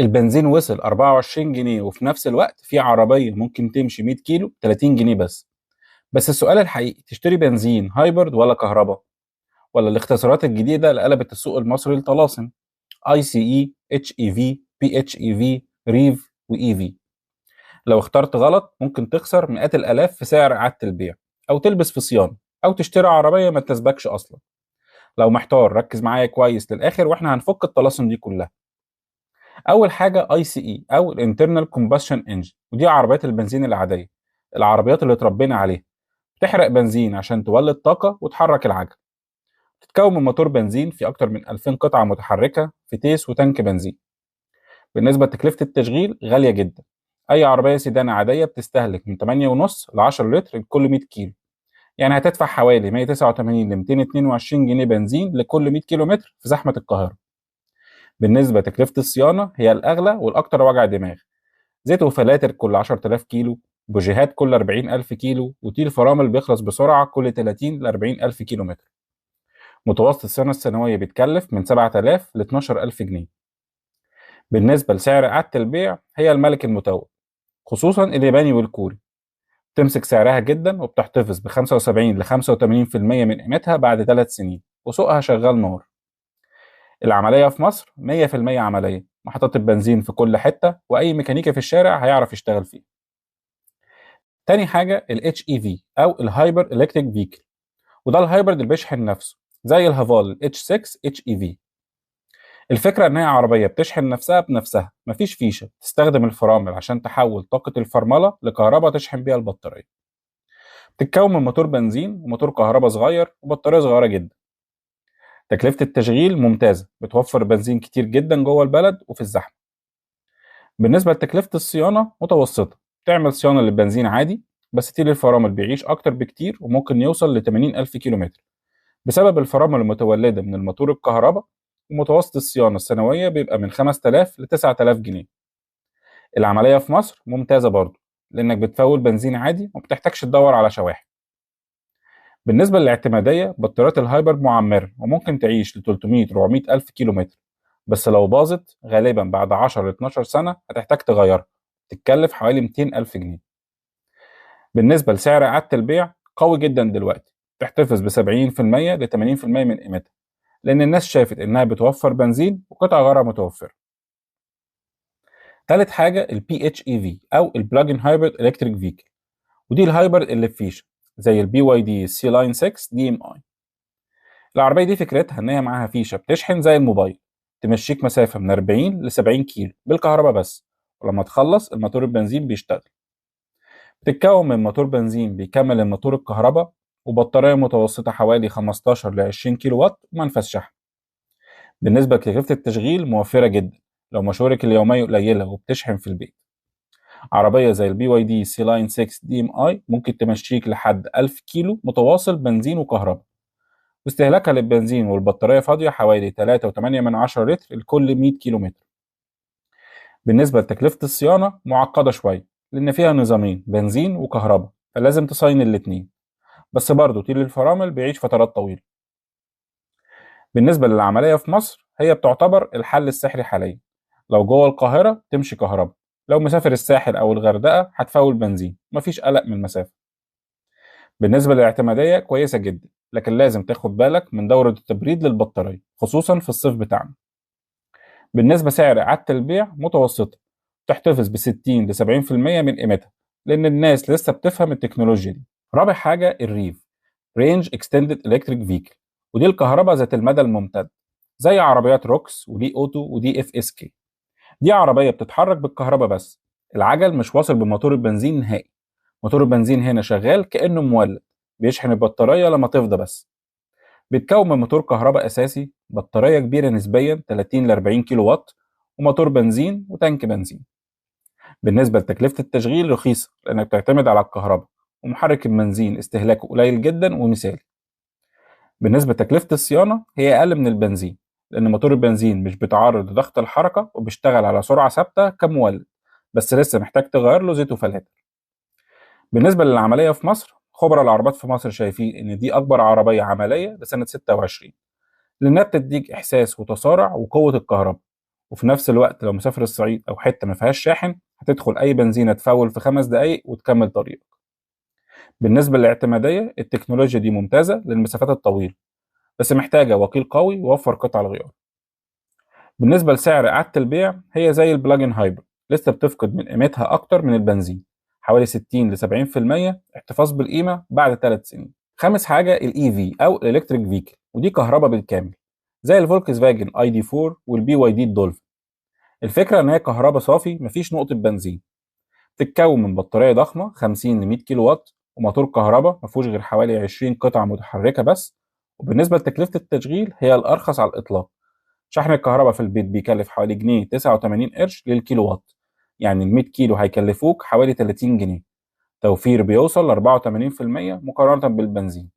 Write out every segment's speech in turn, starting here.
البنزين وصل 24 جنيه وفي نفس الوقت في عربية ممكن تمشي 100 كيلو 30 جنيه بس السؤال الحقيقي تشتري بنزين هايبرد ولا كهرباء ولا الاختصارات الجديدة اللي قلبت السوق المصري لطلاسم اي سي اي اتش اي في بي اتش اي في ريف واي في. لو اخترت غلط ممكن تخسر مئات الالاف في سعر اعادة البيع او تلبس في صيانة او تشتري عربية ما تناسبكش اصلا. لو محتار ركز معايا كويس للاخر واحنا هنفك الطلاسم دي كلها. اول حاجه اي سي اي او الانترنال كومبشن انجن، ودي عربيات البنزين العاديه، العربيات اللي اتربينا عليها. بتحرق بنزين عشان تولد طاقه وتحرك العجل. بتتكون من موتور بنزين في اكتر من 2000 قطعه متحركه، فتيس وتانك بنزين. بالنسبه لتكلفه التشغيل غاليه جدا. اي عربيه سيدان عاديه بتستهلك من 8.5 ل 10 لتر لكل 100 كيلو، يعني هتدفع حوالي 189 ل 222 جنيه بنزين لكل 100 كيلو متر في زحمه القاهره. بالنسبه لتكلفه الصيانه هي الاغلى والاكثر وجع دماغ. زيت وفلاتر كل 10,000 كيلو، بوجيهات كل 40,000 كيلو، وتيل فرامل بيخلص بسرعة كل 30 ل 40,000 كيلو متر. متوسط الصيانة السنوية بيتكلف من 7,000 ل 12,000 جنيه. بالنسبة لسعر إعادة البيع هي الملك المتوج، خصوصا الياباني والكوري. تمسك سعرها جدا وبتحتفظ ب 75 ل 85% من قيمتها بعد 3 سنين، وسوقها شغال نار. العملية في مصر 100% عملية، محطات البنزين في كل حتة وأي ميكانيكي في الشارع هيعرف يشتغل فيه. تاني حاجة ال HEV أو الهايبر إلكتريك فيكل، وده الهايبرد اللي بيشحن نفسه زي الهافال ال H6 HEV. الفكرة إن هي عربية بتشحن نفسها بنفسها، مفيش فيشة، تستخدم الفرامل عشان تحول طاقة الفرملة لكهرباء تشحن بيها البطارية. بتتكون من موتور بنزين وموتور كهرباء صغير وبطارية صغيرة جدا. تكلفة التشغيل ممتازة، بتوفر بنزين كتير جدا جوه البلد وفي الزحمة. بالنسبة لتكلفة الصيانة متوسطة، تعمل صيانة للبنزين عادي، بس تيل الفرامل بيعيش أكتر بكتير وممكن يوصل ل 80,000 كيلو متر بسبب الفرامل المتولدة من الموتور الكهرباء. ومتوسط الصيانة السنوية بيبقى من 5000 ل 9000 جنيه. العملية في مصر ممتازة برضه، لأنك بتفول بنزين عادي ومبتحتاجش تدور على شواحن. بالنسبة للاعتمادية بطاريات الهايبر معمرة وممكن تعيش ل 300 400 ألف كيلو متر، بس لو باظت غالبا بعد 10 ل 12 سنة هتحتاج تغيرها، تتكلف حوالي 200 ألف جنيه. بالنسبة لسعر إعادة البيع قوي جدا دلوقتي، تحتفظ ب 70% ل 80% من قيمتها، لأن الناس شافت إنها بتوفر بنزين وقطع غيارها متوفرة. تالت حاجة ال PHEV أو ال Plug-in Hybrid Electric Vehicle، ودي الهايبرد اللي بفيشة زي ال BYD سي لاين 6 DMI. العربية دي فكرتها إن هي معاها فيشة بتشحن زي الموبايل، تمشيك مسافة من 40 ل 70 كيلو بالكهرباء بس، ولما تخلص الموتور البنزين بيشتغل. بتتكون من موتور بنزين بيكمل الموتور الكهرباء، وبطارية متوسطة حوالي 15 ل 20 كيلو وات ومنفذ شحن. بالنسبة لتكلفة التشغيل موفرة جدا لو مشاويرك اليومية قليلة وبتشحن في البيت. عربية زي البي واي دي سي لاين 6 دي ام اي ممكن تمشيك لحد 1000 كيلو متواصل بنزين وكهرباء، واستهلاكها للبنزين والبطارية فاضية حوالي 3.8 لتر لكل 100 كيلو متر. بالنسبة لتكلفة الصيانة معقدة شوية، لأن فيها نظامين بنزين وكهرباء، فلازم تصين الاتنين، بس برضه تيل الفرامل بيعيش فترات طويلة. بالنسبة للعملية في مصر هي بتعتبر الحل السحري حاليا. لو جوه القاهرة تمشي كهرباء، لو مسافر الساحل أو الغردقة هتفول بنزين، مفيش قلق من المسافة. بالنسبة للاعتمادية كويسة جدا، لكن لازم تاخد بالك من دورة التبريد للبطارية خصوصا في الصيف بتاعنا. بالنسبة سعر إعادة البيع متوسطة، تحتفظ ب 60 ل 70% من قيمتها، لأن الناس لسه بتفهم التكنولوجيا دي. رابع حاجة الريف رينج اكستندد الكتريك فيكل، ودي الكهرباء ذات المدى الممتد، زي عربيات روكس ودي اوتو ودي اف اس كي. دي عربية بتتحرك بالكهرباء بس، العجل مش واصل بموتور البنزين نهائي. موتور البنزين هنا شغال كأنه مولد، بيشحن البطارية لما تفضى بس. بيتكون من موتور كهرباء أساسي، بطارية كبيرة نسبيا 30 ل 40 كيلو وات، وموتور بنزين وتانك بنزين. بالنسبة لتكلفة التشغيل رخيصة لأنك بتعتمد على الكهرباء، ومحرك البنزين استهلاكه قليل جدا ومثالي. بالنسبة لتكلفة الصيانة هي أقل من البنزين، لأن موتور البنزين مش بيتعرض لضغط الحركة وبيشتغل على سرعة ثابتة كمولد، بس لسه محتاج تغير له زيت وفلاتر. بالنسبة للعملية في مصر، خبراء العربات في مصر شايفين إن دي أكبر عربية عملية لسنة 26، لأنها بتديك إحساس وتسارع وقوة الكهرباء، وفي نفس الوقت لو مسافر الصعيد أو حتة ما فيهاش شاحن هتدخل أي بنزينة تفول في 5 دقايق وتكمل طريقك. بالنسبة للاعتمادية التكنولوجيا دي ممتازة للمسافات الطويلة، بس محتاجة وكيل قوي يوفر قطع الغيار. بالنسبة لسعر إعادة البيع هي زي البلاجن هايبرد، لسه بتفقد من قيمتها أكتر من البنزين، حوالي 60 ل 70% احتفاظ بالقيمة بعد 3 سنين. خامس حاجة الاي في أو الإلكتريك فيكل، ودي كهرباء بالكامل زي الفولكس فاجن اي دي 4 والبي واي دي الدولفين. الفكرة إن هي كهرباء صافي مفيش نقطة بنزين، بتتكون من بطارية ضخمة 50 ل 100 كيلو وات وموتور كهرباء مفيهوش غير حوالي 20 قطعة متحركة بس. وبالنسبة لتكلفة التشغيل هي الأرخص على الإطلاق، شحن الكهرباء في البيت بيكلف حوالي جنيه 89 قرش للكيلو وات، يعني ال 100 كيلو هيكلفوك حوالي 30 جنيه، توفير بيوصل ل 84% مقارنة بالبنزين.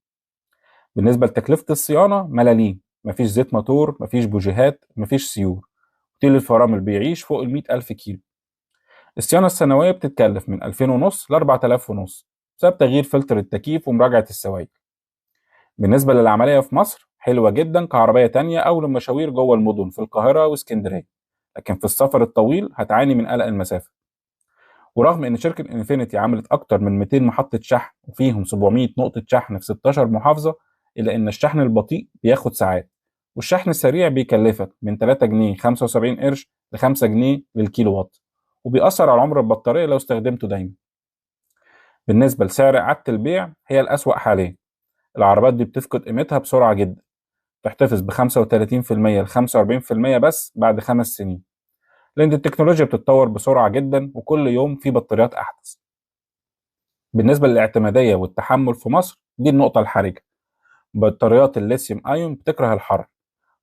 بالنسبة لتكلفة الصيانة ملاليم، مفيش زيت موتور، مفيش بوجيهات، مفيش سيور، وتيل الفرامل بيعيش فوق ال 100,000 كيلو. الصيانة السنوية بتتكلف من 2000 ونص ل 4000 ونص بسبب تغيير فلتر التكييف ومراجعة السوائل. بالنسبة للعملية في مصر حلوة جدا كعربية تانية أو للمشاوير جوه المدن في القاهرة واسكندرية، لكن في السفر الطويل هتعاني من قلق المسافة. ورغم إن شركة انفينيتي عملت أكتر من 200 محطة شحن وفيهم 700 نقطة شحن في 16 محافظة، إلا إن الشحن البطيء بياخد ساعات، والشحن السريع بيكلفك من 3 جنيه 75 قرش ل 5 جنيه للكيلو وات، وبيأثر على عمر البطارية لو استخدمته دايما. بالنسبة لسعر إعادة البيع هي الأسوأ حاليا، العربيات دي بتفقد قيمتها بسرعة جدا، تحتفظ ب 35% ل 45% بس بعد 5 سنين، لأن التكنولوجيا بتتطور بسرعة جدا وكل يوم في بطاريات أحدث. بالنسبة للاعتمادية والتحمل في مصر دي النقطة الحرجة، بطاريات الليثيوم أيون بتكره الحر،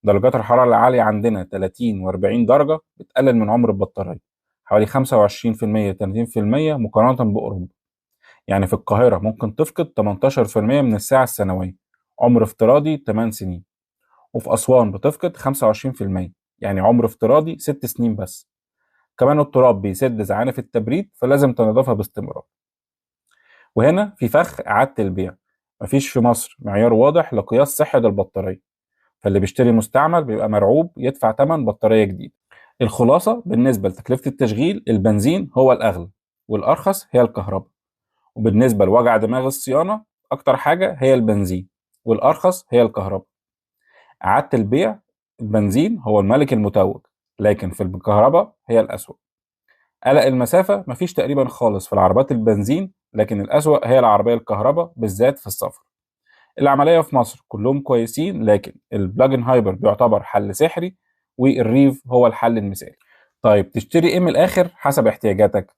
درجات الحرارة العالية عندنا 30 و40 درجة بتقلل من عمر البطارية حوالي 25% 30% مقارنة بأوروبا. يعني في القاهرة ممكن تفقد 18% من الساعة السنوية، عمر افتراضي 8 سنين، وفي أسوان بتفقد 25%، يعني عمر افتراضي 6 سنين بس. كمان التراب بيسد زعانف التبريد فلازم تنظفها باستمرار. وهنا في فخ إعادة البيع، مفيش في مصر معيار واضح لقياس صحة البطارية، فاللي بيشتري مستعمل بيبقى مرعوب يدفع تمن بطارية جديدة. الخلاصة بالنسبة لتكلفة التشغيل البنزين هو الأغلى والأرخص هي الكهرباء، وبالنسبة لوجع دماغ الصيانة أكتر حاجة هي البنزين والأرخص هي الكهرباء. إعادة البيع البنزين هو الملك المتوج، لكن في الكهرباء هي الأسوأ. قلق المسافة مفيش تقريبا خالص في العربيات البنزين، لكن الأسوأ هي العربية الكهرباء بالذات في السفر. العملية في مصر كلهم كويسين، لكن البلاجن هايبر بيعتبر حل سحري والريف هو الحل المثالي. طيب تشتري ايه من الآخر حسب احتياجاتك؟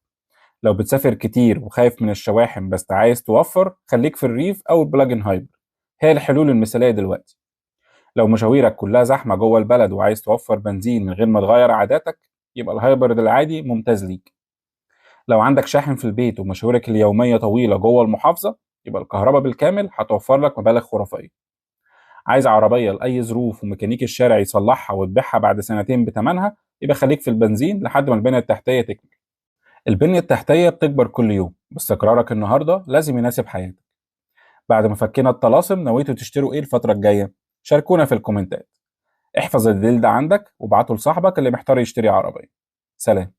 لو بتسافر كتير وخايف من الشواحن بس عايز توفر خليك في الريف أو البلاجن هايبر، هي الحلول المثالية دلوقتي. لو مشاويرك كلها زحمة جوه البلد وعايز توفر بنزين من غير ما تغير عاداتك يبقى الهايبرد العادي ممتاز ليك. لو عندك شاحن في البيت ومشاويرك اليومية طويلة جوه المحافظة يبقى الكهرباء بالكامل هتوفر لك مبالغ خرافية. عايز عربية لأي ظروف وميكانيكي الشارع يصلحها وتبيعها بعد سنتين بتمنها يبقى خليك في البنزين لحد ما البنية التحتية تكمل. البنية التحتية بتكبر كل يوم بس قرارك النهاردة لازم يناسب حياتك. بعد ما فكينا الطلاسم نويتوا تشتروا ايه الفترة الجاية؟ شاركونا في الكومنتات. احفظ الدليل ده عندك وابعته لصاحبك اللي محتار يشتري عربية. سلام.